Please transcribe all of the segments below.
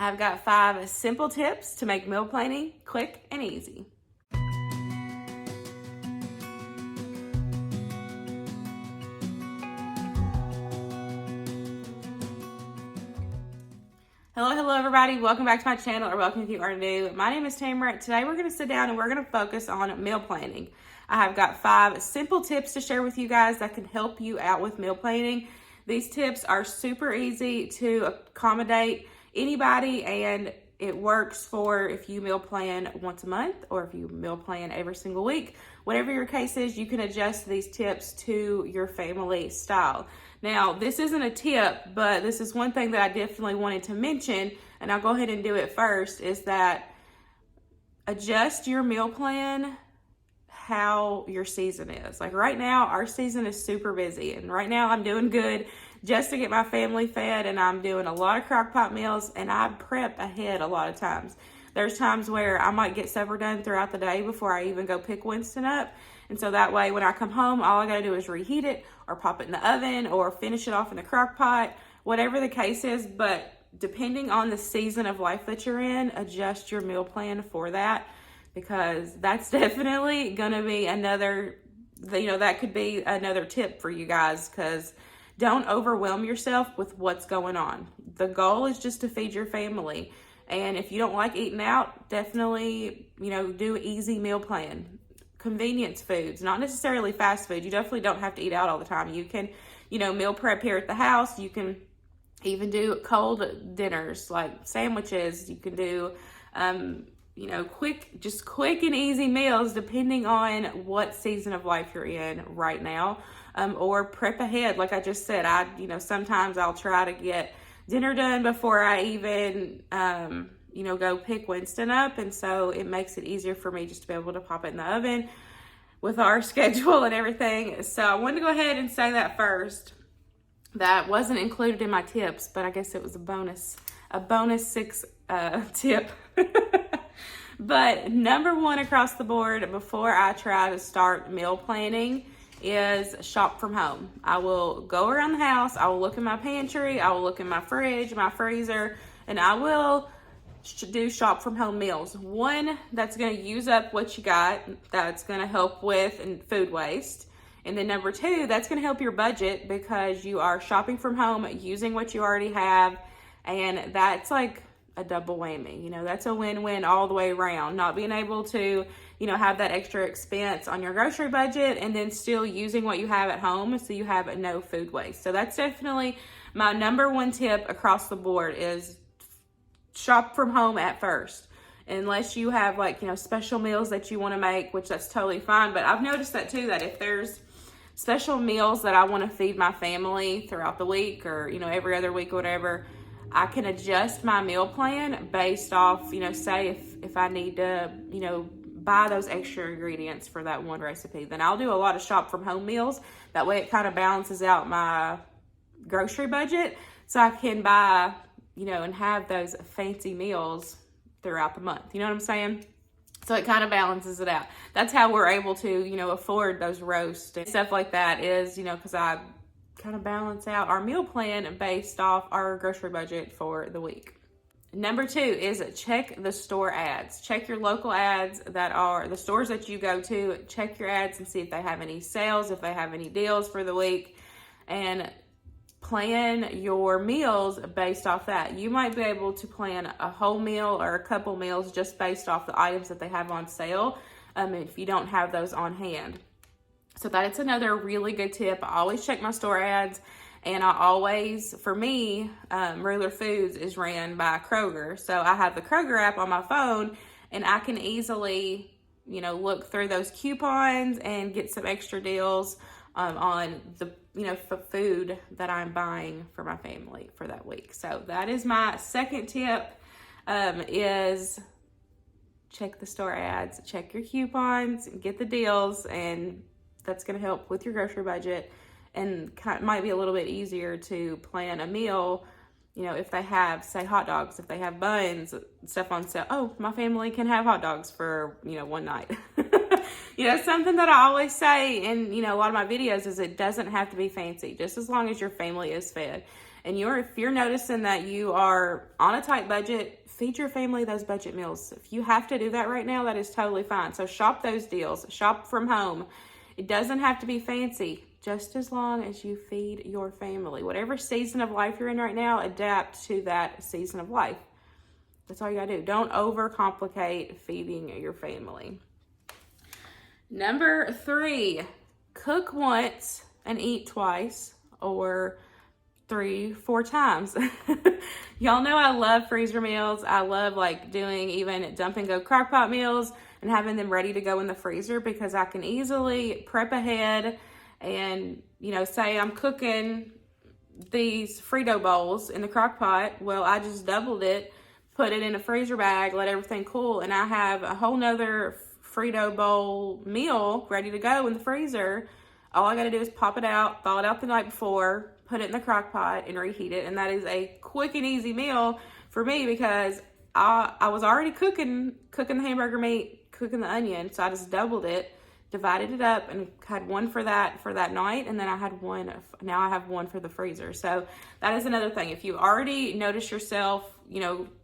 I've got 5 simple tips to make meal planning quick and easy. Hello everybody. Welcome back to my channel, or welcome if you are new. My name is Tamara. Today we're going to sit down and we're going to focus on meal planning. I have got 5 simple tips to share with you guys that can help you out with meal planning. These tips are super easy to accommodate anybody, and it works for if you meal plan once a month or if you meal plan every single week. Whatever your case is, you can adjust these tips to your family style. Now, this isn't a tip, but this is one thing that I definitely wanted to mention, and I'll go ahead and do it first, is that adjust your meal plan how your season is. Like right now, our season is super busy, and right now I'm doing good just to get my family fed, and I'm doing a lot of crock pot meals, and I prep ahead a lot of times. There's times where I might get supper done throughout the day before I even go pick Winston up. And so that way, when I come home, all I gotta do is reheat it or pop it in the oven or finish it off in the crock pot, whatever the case is. But depending on the season of life that you're in, adjust your meal plan for that, because that's definitely gonna be another, that could be another tip for you guys, because don't overwhelm yourself with what's going on. The goal is just to feed your family. And if you don't like eating out, definitely, do easy meal plan. Convenience foods, not necessarily fast food. You definitely don't have to eat out all the time. You can, meal prep here at the house. You can even do cold dinners like sandwiches. You can do, quick and easy meals depending on what season of life you're in right now. Or prep ahead. Like I just said, sometimes I'll try to get dinner done before I even, go pick Winston up. And so it makes it easier for me just to be able to pop it in the oven with our schedule and everything. So I wanted to go ahead and say that first. That wasn't included in my tips, but I guess it was a bonus 6 tip. But number 1 across the board before I try to start meal planning is shop from home. I will go around the house, I will look in my pantry, I will look in my fridge, my freezer, and I will do shop from home meals. One, that's going to use up what you got, that's going to help with food waste. And then number 2, that's going to help your budget because you are shopping from home, using what you already have, and that's like a double whammy. That's a win-win all the way around. Not being able to, have that extra expense on your grocery budget and then still using what you have at home so you have no food waste. So that's definitely my number 1 tip across the board is shop from home at first. Unless you have special meals that you want to make, which that's totally fine. But I've noticed that too, that if there's special meals that I want to feed my family throughout the week or, every other week or whatever, I can adjust my meal plan based off, say if I need to, buy those extra ingredients for that one recipe, then I'll do a lot of shop from home meals. That way it kind of balances out my grocery budget so I can buy, and have those fancy meals throughout the month. You know what I'm saying? So it kind of balances it out. That's how we're able to, afford those roasts and stuff like that is, because I kind of balance out our meal plan based off our grocery budget for the week. Number 2 is check the store ads. Check your local ads that are the stores that you go to. Check your ads and see if they have any sales, if they have any deals for the week, and plan your meals based off that. You might be able to plan a whole meal or a couple meals just based off the items that they have on sale if you don't have those on hand. So that's another really good tip. I always check my store ads, and I always, for me, Ruler Foods is ran by Kroger. So I have the Kroger app on my phone, and I can easily, look through those coupons and get some extra deals on the, food that I'm buying for my family for that week. So that is my second tip, is check the store ads, check your coupons, get the deals, and that's going to help with your grocery budget and might be a little bit easier to plan a meal, if they have, say, hot dogs, if they have buns, stuff on sale. Oh, my family can have hot dogs for, one night. Something that I always say in, a lot of my videos is it doesn't have to be fancy, just as long as your family is fed. and if you're noticing that you are on a tight budget, feed your family those budget meals. If you have to do that right now, that is totally fine. So shop those deals, shop from home. It doesn't have to be fancy, just as long as you feed your family. Whatever season of life you're in right now, adapt to that season of life. That's all you gotta do. Don't overcomplicate feeding your family. Number 3, cook once and eat twice, or 3-4 times. Y'all know I love freezer meals. I love like doing even dump and go crock pot meals and having them ready to go in the freezer, because I can easily prep ahead and, say I'm cooking these Frito bowls in the crock pot. Well, I just doubled it, put it in a freezer bag, let everything cool, and I have a whole nother Frito bowl meal ready to go in the freezer. All I got to do is pop it out, thaw it out the night before, put it in the crock pot and reheat it. And that is a quick and easy meal for me, because I was already cooking the hamburger meat, cooking the onion. So I just doubled it, divided it up, and had one for that night. And then I have one for the freezer. So that is another thing. If you already notice yourself,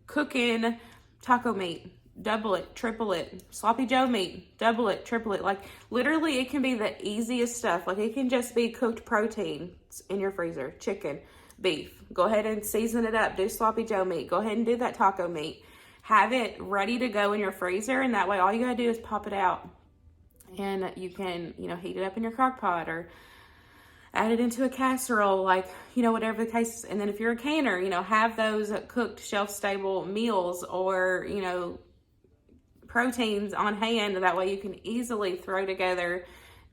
cooking taco meat, double it, triple it. Sloppy Joe meat, double it, triple it. Like literally it can be the easiest stuff. Like it can just be cooked protein in your freezer, chicken, beef. Go ahead and season it up. Do Sloppy Joe meat. Go ahead and do that taco meat. Have it ready to go in your freezer, and that way all you gotta do is pop it out. And you can, heat it up in your crock pot or add it into a casserole, whatever the case is. And then if you're a canner, have those cooked shelf-stable meals or, proteins on hand. That way you can easily throw together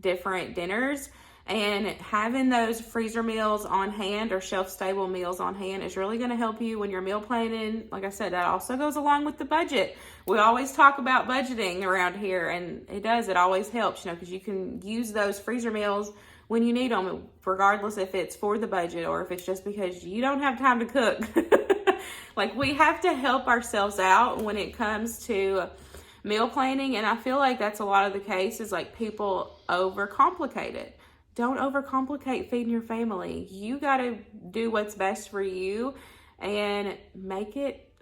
different dinners. And having those freezer meals on hand or shelf-stable meals on hand is really going to help you when you're meal planning. Like I said, that also goes along with the budget. We always talk about budgeting around here, and it always helps, because you can use those freezer meals when you need them, regardless if it's for the budget or if it's just because you don't have time to cook. Like, we have to help ourselves out when it comes to meal planning, and I feel like that's a lot of the case, is like people overcomplicate it. Don't overcomplicate feeding your family. You got to do what's best for you and make it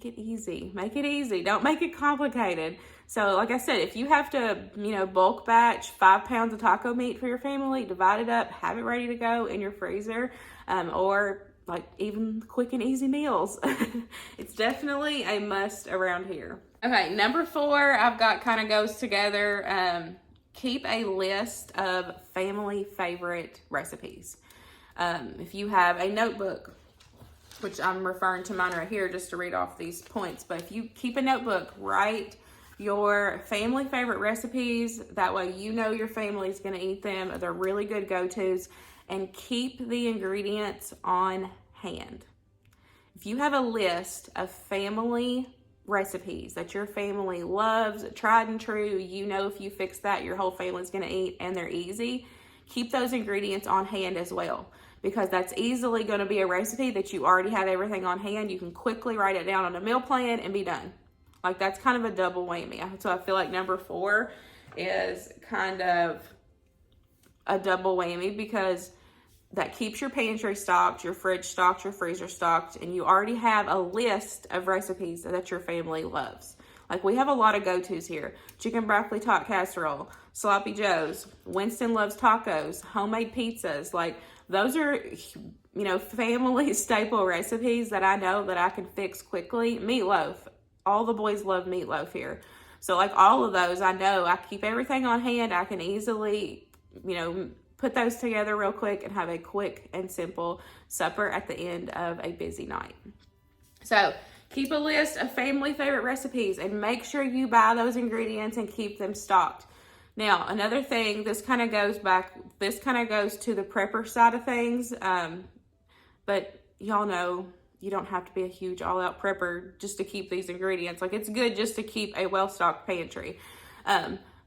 easy. Make it easy. Don't make it complicated. So like I said, if you have to, bulk batch 5 pounds of taco meat for your family, divide it up, have it ready to go in your freezer, or like even quick and easy meals. It's definitely a must around here. Okay, number 4, I've got kind of goes together. Keep a list of family favorite recipes. If you have a notebook, which I'm referring to mine right here just to read off these points, but if you keep a notebook, write your family favorite recipes. That way your family's going to eat them. They're really good go-tos. And keep the ingredients on hand. If you have a list of family recipes that your family loves, tried and true, if you fix that, your whole family's going to eat and they're easy, keep those ingredients on hand as well, because that's easily going to be a recipe that you already have everything on hand. You can quickly write it down on a meal plan and be done. Like, that's kind of a double whammy. So I feel like number 4 is kind of a double whammy, because that keeps your pantry stocked, your fridge stocked, your freezer stocked, and you already have a list of recipes that your family loves. Like, we have a lot of go-tos here. Chicken broccoli tot casserole, Sloppy Joe's, Winston loves tacos, homemade pizzas. Like, those are, family staple recipes that I know that I can fix quickly. Meatloaf. All the boys love meatloaf here. So, like, all of those, I know I keep everything on hand. I can easily, put those together real quick and have a quick and simple supper at the end of a busy night. So keep a list of family favorite recipes and make sure you buy those ingredients and keep them stocked. Now, another thing, this kind of goes to the prepper side of things. But y'all know you don't have to be a huge all-out prepper just to keep these ingredients. Like, it's good just to keep a well-stocked pantry.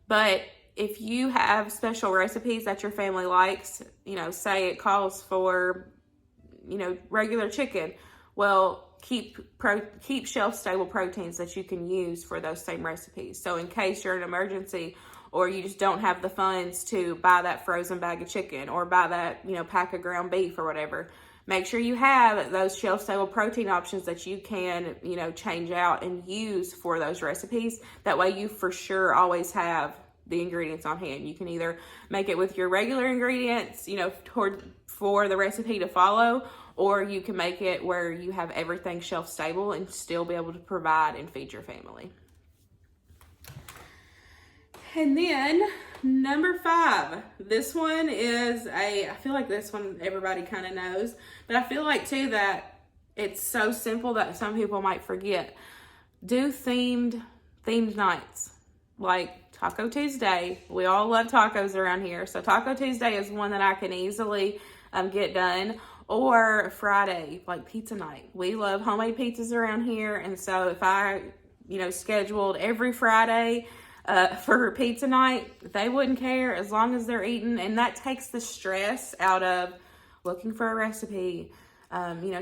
But if you have special recipes that your family likes, say it calls for, regular chicken, well, keep shelf-stable proteins that you can use for those same recipes. So in case you're in an emergency, or you just don't have the funds to buy that frozen bag of chicken or buy that, pack of ground beef or whatever, Make sure you have those shelf-stable protein options that you can, change out and use for those recipes. That way you for sure always have the ingredients on hand. You can either make it with your regular ingredients, for the recipe to follow, or you can make it where you have everything shelf-stable and still be able to provide and feed your family. And then number 5, this one is I feel like this one everybody kind of knows, but I feel like too that it's so simple that some people might forget. Do themed nights, like Taco Tuesday. We all love tacos around here, so Taco Tuesday is one that I can easily get done. Or Friday, like pizza night. We love homemade pizzas around here, and so if I, scheduled every Friday for pizza night, they wouldn't care as long as they're eating, and that takes the stress out of looking for a recipe,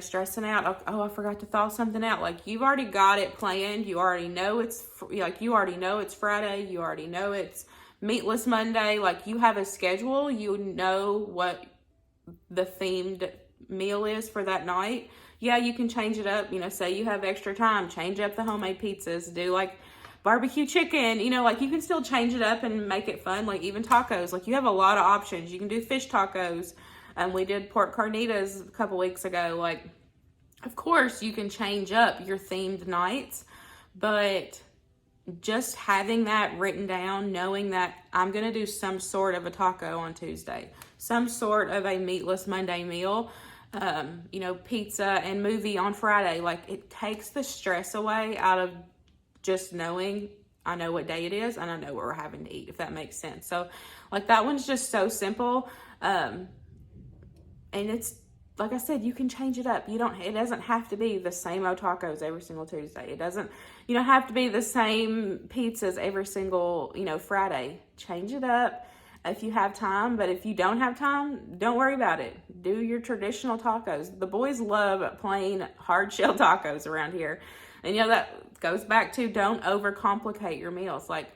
stressing out, oh, I forgot to thaw something out. Like, you've already got it planned. You already know it's Friday. You already know it's Meatless Monday. Like, you have a schedule. You know what the themed meal is for that night. Yeah, you can change it up. Say you have extra time, change up the homemade pizzas, do like barbecue chicken, you can still change it up and make it fun. Like even tacos, like you have a lot of options. You can do fish tacos. We did pork carnitas a couple weeks ago. Like, of course you can change up your themed nights, but just having that written down, knowing that I'm going to do some sort of a taco on Tuesday, some sort of a meatless Monday meal, pizza and movie on Friday. Like, it takes the stress away out of just knowing I know what day it is and I know what we're having to eat, if that makes sense. So like that one's just so simple. And it's, like I said, you can change it up. It doesn't have to be the same old tacos every single Tuesday. It doesn't, have to be the same pizzas every single, Friday. Change it up if you have time, but if you don't have time, don't worry about it. Do your traditional tacos. The boys love plain hard shell tacos around here. And that goes back to don't overcomplicate your meals. Like,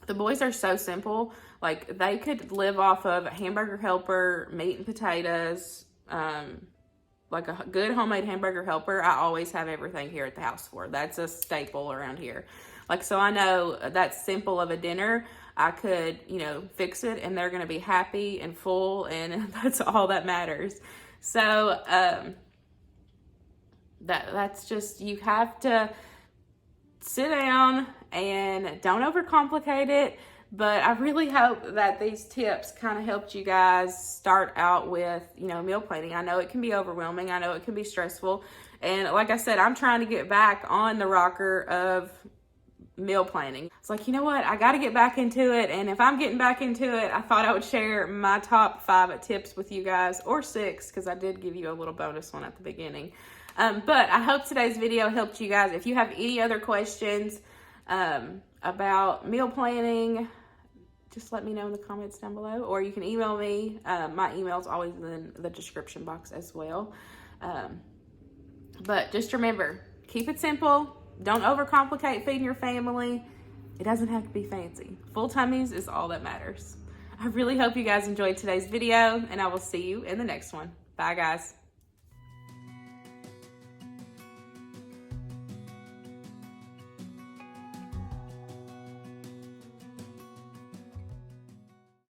the boys are so simple. Like, they could live off of a hamburger helper, meat and potatoes, like a good homemade hamburger helper. I always have everything here at the house for. That's a staple around here. Like, so I know that's simple of a dinner. I could, fix it and they're going to be happy and full, and that's all that matters. So, that's just, you have to sit down and don't overcomplicate it. But I really hope that these tips kind of helped you guys start out with, meal planning. I know it can be overwhelming. I know it can be stressful. And like I said, I'm trying to get back on the rocker of meal planning. It's like, you know what? I got to get back into it. And if I'm getting back into it, I thought I would share my top 5 tips with you guys, or 6, because I did give you a little bonus one at the beginning. But I hope today's video helped you guys. If you have any other questions about meal planning, just let me know in the comments down below, or you can email me. My email is always in the description box as well. But just remember, keep it simple. Don't overcomplicate feeding your family. It doesn't have to be fancy. Full tummies is all that matters. I really hope you guys enjoyed today's video, and I will see you in the next one. Bye, guys.